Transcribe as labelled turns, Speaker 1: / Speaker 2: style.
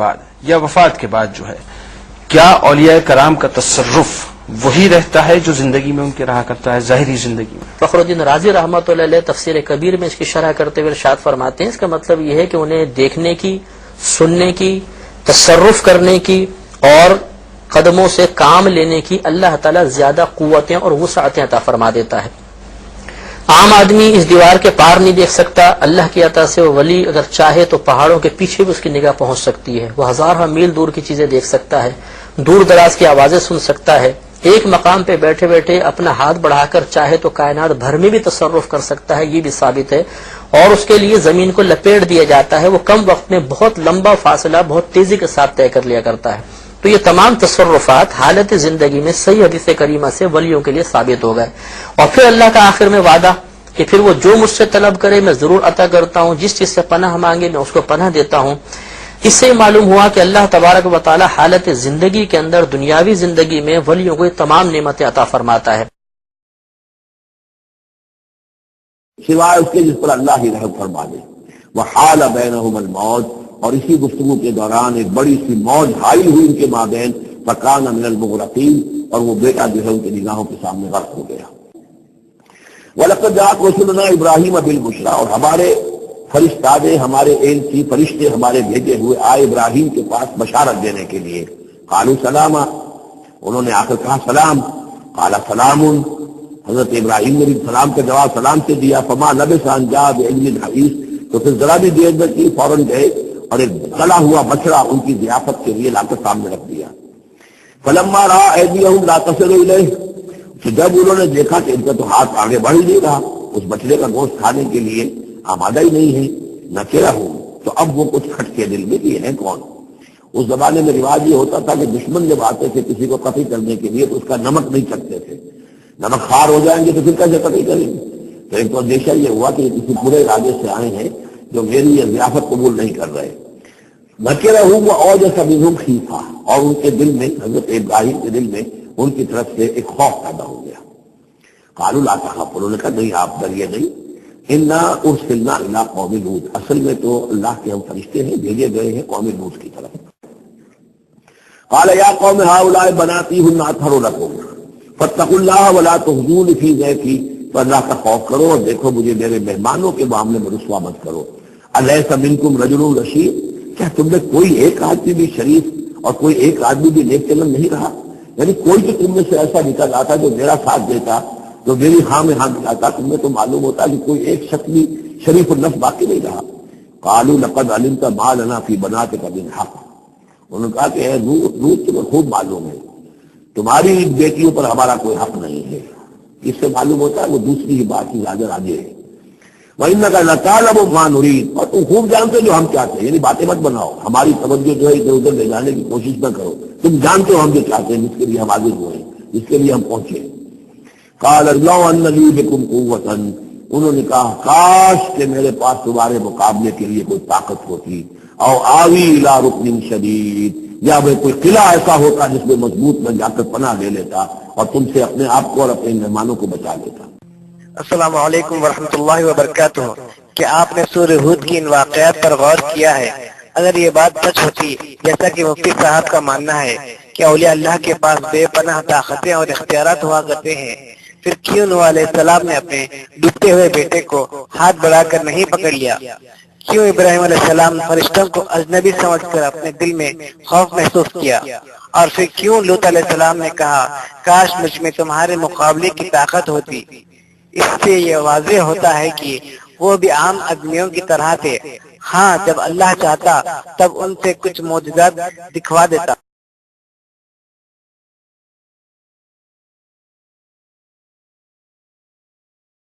Speaker 1: بعد یا وفات کے بعد جو ہے کیا اولیاء کرام کا تصرف وہی رہتا ہے جو زندگی میں ان کے رہا کرتا ہے ظاہری زندگی میں؟
Speaker 2: فخر الدین رازی رحمۃ اللہ علیہ تفسیر کبیر میں اس کی شرح کرتے ہوئے ارشاد فرماتے ہیں اس کا مطلب یہ ہے کہ انہیں دیکھنے کی، سننے کی، تصرف کرنے کی اور قدموں سے کام لینے کی اللہ تعالیٰ زیادہ قوتیں اور وسعتیں عطا فرما دیتا ہے۔ عام آدمی اس دیوار کے پار نہیں دیکھ سکتا، اللہ کی عطا سے وہ ولی اگر چاہے تو پہاڑوں کے پیچھے بھی اس کی نگاہ پہنچ سکتی ہے، وہ ہزاروں میل دور کی چیزیں دیکھ سکتا ہے، دور دراز کی آوازیں سن سکتا ہے، ایک مقام پہ بیٹھے بیٹھے اپنا ہاتھ بڑھا کر چاہے تو کائنات بھر میں بھی تصرف کر سکتا ہے، یہ بھی ثابت ہے، اور اس کے لیے زمین کو لپیٹ دیا جاتا ہے، وہ کم وقت میں بہت لمبا فاصلہ بہت تیزی کے ساتھ طے کر لیا کرتا ہے۔ تو یہ تمام تصرفات حالت زندگی میں صحیح حدیث کریمہ سے ولیوں کے لیے ثابت ہو گئے، اور پھر اللہ کا آخر میں وعدہ کہ پھر وہ جو مجھ سے طلب کرے میں ضرور عطا کرتا ہوں، جس چیز سے پناہ مانگے میں اس کو پناہ دیتا ہوں۔ اس سے معلوم ہوا کہ اللہ تبارک و تعالی حالت زندگی کے اندر دنیاوی زندگی میں ولیوں کو یہ تمام نعمتیں عطا فرماتا ہے،
Speaker 3: سوائے اس کے جس پر اللہ ہی رحم فرما دے۔ وحال بینہم الموت، اور اسی گفتگو کے دوران ایک بڑی سی موج حائل ہوئی ان کے مابین، فکان من المغرقین، اور وہ بیٹا جو ہے ان کی نگاہوں کے سامنے غرق ہو گیا۔ وَلَقَدْ جَاءَتْ رُسُلُنَا إِبْرَاهِيمَ بِالْبُشْرَىٰ، اور ہمارے فرشتادے، ہمارے ایلچی فرشتے ہمارے بھیجے ہوئے آئے ابراہیم کے پاس بشارت دینے کے لیے۔ قالوا سلاما، انہوں نے آ کر کہا سلام۔ قال سلام، حضرت ابراہیم نے بھی سلام کا جواب سلام سے دیا۔ فما لبث ان جاء بعجل حنیذ، تو پھر ذرا بھی دیر نہ کی، فوراً گئے اور ایک تلا ہوا بچڑا ان کی ضیافت کے لیے لا کر سامنے رکھ دیا۔ فلما رأى أيديهم لا تصل إليه، تو جب انہوں نے دیکھا کہ ان کا تو ہاتھ آگے بڑھ ہی نہیں رہا، اس بچڑے کا گوشت کھانے کے لیے آمادہ ہی نہیں ہے، نکرہ ہوں، تو اب وہ کچھ کھٹکے دل میں کہ ہے کون۔ اس زمانے میں رواج یہ ہوتا تھا کہ دشمن جب آتے تھے کسی کو قتل کرنے کے لیے تو اس کا نمک نہیں چکھتے تھے، نمک خوار ہو جائیں گے تو پھر کیسے قتل کریں گے۔ تو ایک تو اندیشہ یہ ہوا کہ یہ کسی پورے ارادے سے آئے ہیں جو میری یہ ضیافت قبول نہیں کر رہے۔ نکرہ ہوں وہ اوجس منہم خیفہ، اور ان کے دل میں، حضرت ابراہیم کے دل میں ان کی طرف سے ایک خوف پیدا ہو گیا۔ قالوا لا تخف، انہوں نے کہا نہیں آپ ڈریے نہیں، انا ارسلنا الی قوم لوط، اصل میں تو اللہ کے ہم فرشتے ہیں، بھیجے گئے ہیں قوم لوط کی طرف۔ قال یا قوم هؤلاء بناتی هن اطہر لکم فاتقوا اللہ ولا تخزون فی ضیفی، تو اللہ کا خوف کرو اور دیکھو مجھے میرے مہمانوں کے معاملے میں رسوا مت کرو۔ الیس منکم رجل رشید، کیا تم میں کوئی ایک آدمی بھی شریف اور کوئی ایک آدمی بھی نیک چلن نہیں رہا؟ یعنی کوئی تو تم میں سے ایسا نکل آتا جو میرا ساتھ دیتا، جو میری ہاں میں ہاں ملاتا، تم میں تو معلوم ہوتا کہ کوئی ایک شخص بھی شریف النفس باقی نہیں رہا۔ قالوا لقد علمت ما لنا فی بناتک من حق، انہوں نے کہا کہ اے لوط تمہیں خوب معلوم ہے تمہاری بیٹیوں پر ہمارا کوئی حق نہیں ہے۔ اس سے معلوم ہوتا ہے وہ دوسری ہی بات ہی زیادہ آگے ہے۔ وَإِنَّكَ لَتَعْلَمُ مَا نُرِيدُ، اور تم خوب جانتے ہو جو ہم چاہتے ہیں، یعنی باتیں مت بناؤ، ہماری توجہ جو ہے ادھر ادھر لے جانے کی کوشش نہ کرو، تم جانتے ہو ہم جو چاہتے ہیں، جس کے لیے ہم حاضر ہوئے ہیں، جس کے لیے ہم پہنچے۔ قال لو ان لی بکم قوۃ، انہوں نے کہا کاش کہ میرے پاس تمہارے مقابلے کے لیے کوئی طاقت ہوتی، او آوی الی رکن شدید، یا میں کوئی قلعہ ایسا ہوتا جس میں مضبوط میں جا کر پناہ لے لیتا اور تم سے اپنے آپ کو اور اپنے مہمانوں کو بچا لیتا۔
Speaker 4: السلام علیکم ورحمۃ اللہ وبرکاتہ۔ کیا آپ نے سورہ ہود کی ان واقعات پر غور کیا ہے؟ اگر یہ بات سچ ہوتی جیسا کہ مفتی صاحب کا ماننا ہے کہ اولیاء اللہ کے پاس بے پناہ طاقتیں اور اختیارات ہوا کرتے ہیں، پھر کیوں نوح علیہ السلام نے اپنے ڈوبتے ہوئے بیٹے کو ہاتھ بڑھا کر نہیں پکڑ لیا؟ کیوں ابراہیم علیہ السلام نے فرشتوں کو اجنبی سمجھ کر اپنے دل میں خوف محسوس کیا؟ اور پھر کیوں لوط علیہ السلام نے کہا کاش مجھ میں تمہارے مقابلے کی طاقت ہوتی؟ اس سے یہ واضح ہوتا ہے کہ وہ بھی عام آدمیوں کی طرح تھے، ہاں جب اللہ چاہتا تب ان سے کچھ معجزات دکھوا دیتا۔